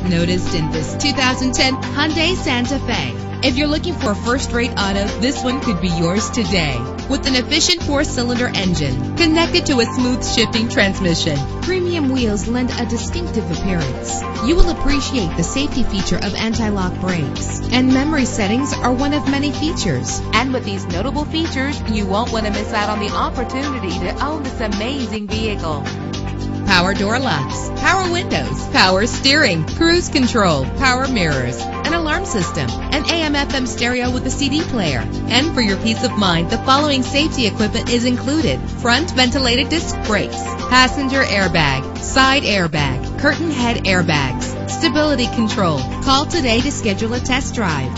noticed in this 2010 Hyundai Santa Fe. If you're looking for a first-rate auto, this one could be yours today. With an efficient 4-cylinder engine connected to a smooth shifting transmission, premium wheels lend a distinctive appearance. You will appreciate the safety feature of anti-lock brakes, and memory settings are one of many features. And with these notable features, you won't want to miss out on the opportunity to own this amazing vehicle. Power door locks, power windows, power steering, cruise control, power mirrors, an alarm system, an AM/FM stereo with a CD player. And for your peace of mind, the following safety equipment is included: front ventilated disc brakes, passenger airbag, side airbag, curtain head airbags, stability control. Call today to schedule a test drive.